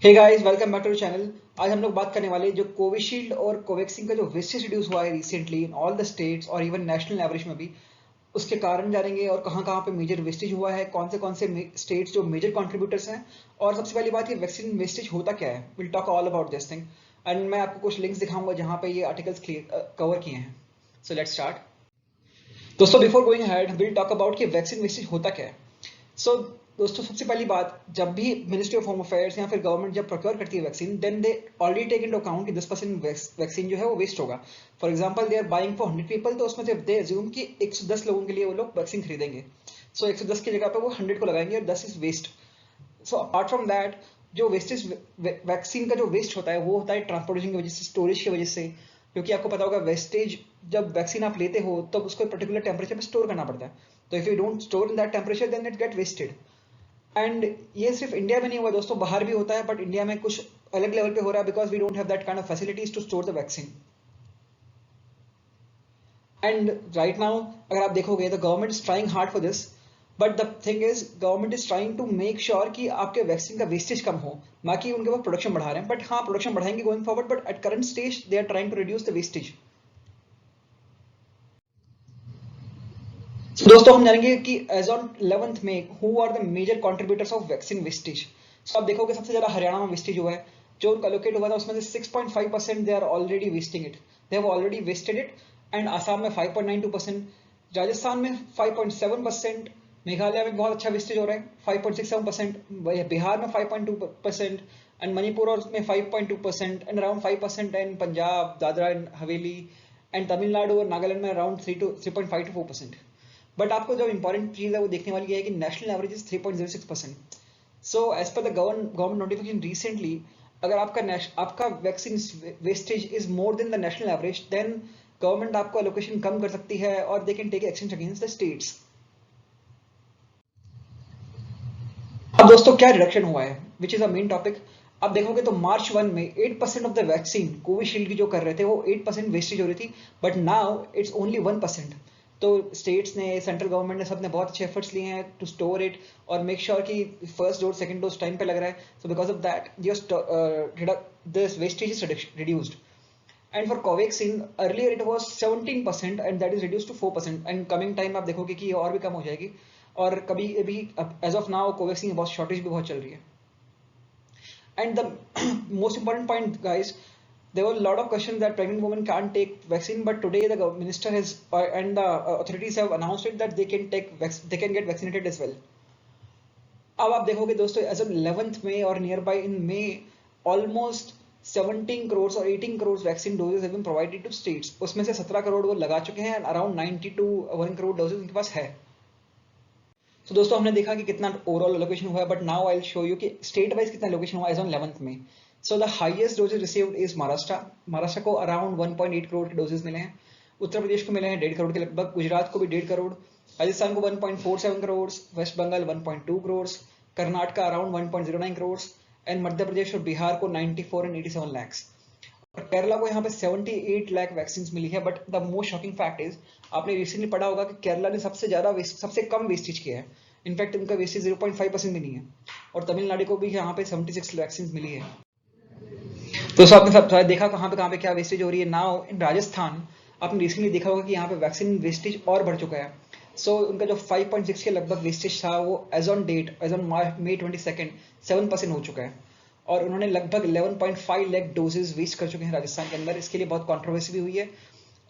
Hey guys, welcome back to channel. आज हम लोग बात करने वाले जो कोविशील्ड और कोवैक्सीन का जो वेस्टेज रिड्यूस हुआ है recently in all the states और इवन नेशनल एवरेज में भी, उसके कारण जानेंगे और कहाँ कहाँ पे मेजर वेस्टेज हुआ है, कौन से स्टेट्स जो मेजर कंट्रीब्यूटर्स हैं। और सबसे पहली बात, ये वैक्सीन वेस्टेज होता क्या है। Will talk all about this thing and मैं आपको कुछ लिंक्स दिखाऊंगा जहाँ पे ये आर्टिकल्स कवर किए हैं। So let's start. दोस्तों, before going ahead will talk about कि वैक्सीन वेस्टेज होता क्या है। सो दोस्तों, सबसे पहली बात, जब भी मिनिस्ट्री ऑफ होम अफेयर्स या फिर गवर्नमेंट जब प्रोक्योर करती है vaccine, then they already take into account कि 10% वैक्सीन जो है वो वेस्ट होगा। For example, they are buying for 100 people, तो उसमें से दे अज्यूम कि 110 लोगों के लिए वो लोग वैक्सीन खरीदेंगे। सो 110 की जगह पे वो 100 को लगाएंगे और 10 is waste. So apart from that, जो वेस्टेज वैक्सीन का जो वेस्ट होता है वो होता है ट्रांसपोर्टेशन की वजह से, स्टोरेज की वजह से। क्योंकि आपको पता होगा, वेस्टेज जब वैक्सीन आप लेते हो तब उसको पर्टिकुलर टेम्परेचर पे स्टोर करना पड़ता है। तो if you don't store in that temperature, then it get wasted. And ये सिर्फ इंडिया में नहीं हुआ दोस्तों, बाहर भी होता है, बट इंडिया में कुछ अलग लेवल पे हो रहा है because we don't have that kind of facilities to store the vaccine. And right now अगर आप देखोगे तो government is trying hard for this, but the thing is government is trying to make sure कि आपके vaccine का wastage कम हो, ना कि उनके पास प्रोडक्शन बढ़ा रहे हैं। बट हाँ, प्रोडक्शन बढ़ाएंगे going forward, but at current stage they are trying to reduce the wastage. So, दोस्तों हम जानेंगे कि एज ऑन 11th मई who are the major contributors of vaccine wastage. So आप देखोगे सबसे ज्यादा हरियाणा में वेस्टेज हुआ है। जो उनका लोकेट हुआ था उसमें से 6.5% they are already wasting it, they have already wasted it. And Assam में 5.92%, राजस्थान में 5.7%, मेघालय में बहुत अच्छा वेस्टेज हो रहा है 5.67%, बिहार में 5.2% एंड मणिपुर और में 5.2% and around 5% in Punjab, Dadra and Haveli and Tamil Nadu और नागालैंड में अराउंड 3.5 to 4%। बट आपको जो इंपॉर्टेंट चीज है वो देखने वाली है कि national average is 3.06%। So as per the government notification recently, अगर आपका vaccine wastage is more than the national average, then government आपको एलोकेशन कम कर सकती है और they can take action against the states. अब दोस्तों, क्या रिडक्शन हुआ है, which is a main topic. आप देखोगे तो मार्च 1 में 8% ऑफ द वैक्सीन कोविशील्ड की जो कर रहे थे वो 8% वेस्टेज हो रही थी, बट नाउ इट्स ओनली 1%। तो स्टेट्स ने, सेंट्रल गवर्नमेंट ने, सब ने बहुत अच्छे एफर्ट्स लिए हैं टू स्टोर इट और मेक श्योर कि first dose second dose time पे लग रहा है। So because of that this wastage is reduced. And for Covaxin, earlier it was 17% and that is reduced to 4%, and coming time आप देखोगे कि ये और भी कम हो जाएगी। और कभी अभी एज ऑफ नाउ कोवैक्सीन की बहुत शॉर्टेज भी बहुत चल रही है। And the most important point, guys, there were a lot of questions that pregnant women can't take vaccine, but today the minister has and the authorities have announced it that they can get vaccinated as well. अब आप देखोगे दोस्तों, as of 11th में और near by in May, almost 17 crore और 18 crore vaccine doses have been provided to states. उसमें से 17 करोड़ वो लगा चुके हैं, अराउंड 90 to 1 करोड़ डोजेज उनके पास है। तो दोस्तों, हमने देखा कि कितना ओवरऑल लोकेशन हुआ है, but now I will show you कि स्टेट वाइज कितना लोकेशन हुआ एज ऑन 11th में। So the highest doses received is Maharashtra को अराउंड 1.8 करोड़ के डोजेज मिले हैं। उत्तर प्रदेश को मिले हैं 1.5 करोड़ के लगभग, गुजरात को भी 1.5 करोड़, राजस्थान को 1.47 crore, West Bengal 1.2 crore, Karnataka around 1.09 crore and Madhya Pradesh और बिहार को 94 and 87 lakhs। और केरला को यहाँ पे 78 लाख वैक्सीन मिली है। But the most shocking fact is, आपने रिसेंटली पढ़ा होगा कि केरला ने सबसे कम वेस्टेज किया है। इनफैक्ट उनका वेस्टेज 0.5% भी नहीं है। और तमिलनाडु को भी यहाँ पे 76 वैक्सीन मिली है। तो सो आपने सब देखा कहाँ पे क्या वेस्टेज हो रही है। नाउ इन राजस्थान आपने रिसेंटली देखा होगा कि यहाँ पे वैक्सीन वेस्टेज और बढ़ चुका है। सो उनका जो 5.6 के लगभग वेस्टेज था वो as on date, as on May 22 7% हो चुका है। और उन्होंने लगभग 11.5 लाख डोजेज वेस्ट कर चुके हैं राजस्थान के अंदर। इसके लिए बहुत कंट्रोवर्सी भी हुई है।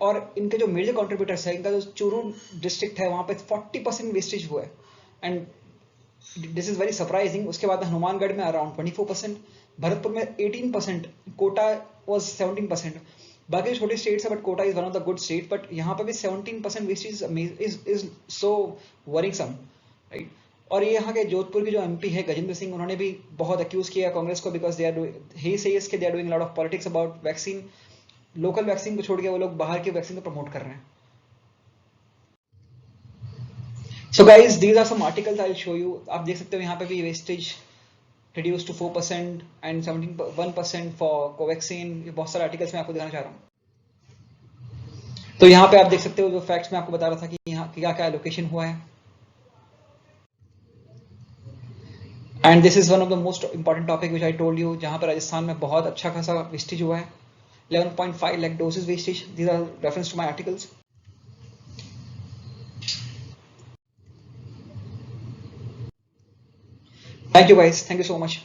और इनके जो मेजर कंट्रीब्यूटर्स है, इनका जो चूरू डिस्ट्रिक्ट है वहाँ पे 40% वेस्टेज हुआ है। And this is very surprising. उसके बाद हनुमानगढ़ में अराउंड 24%, भरतपुर में 18%, कोटा वॉज 17%। बाकी छोटे स्टेट्स है, but Kota is one of the good state, but यहाँ पे भी 17% wastage is so worrisome, right. और ये यहाँ के जोधपुर के जो एमपी है गजेंद्र सिंह, उन्होंने भी बहुत अक्यूज किया कांग्रेस को, because they are he says के they are doing lot of politics about vaccine. Local vaccine को छोड़ के वो लोग बाहर की वैक्सीन को प्रमोट कर रहे हैं। So guys, these are some articles I will show you. आप देख सकते हो यहाँ पे भी wastage reduced to 4% and 1% for Covaxin। ये बहुत सारे आर्टिकल्स मैं आपको दिखाना चाह रहा हूँ। तो यहाँ पे आप देख सकते हो जो फैक्ट्स मैं आपको बता रहा था कि यहाँ क्या क्या एलोकेशन हुआ है। And this is one of the most important topic which I told you, जहां पर राजस्थान में बहुत अच्छा खासा वेस्टेज हुआ है, 11.5 lakh doses wastage. These are reference to my articles. Thank you guys, thank you so much.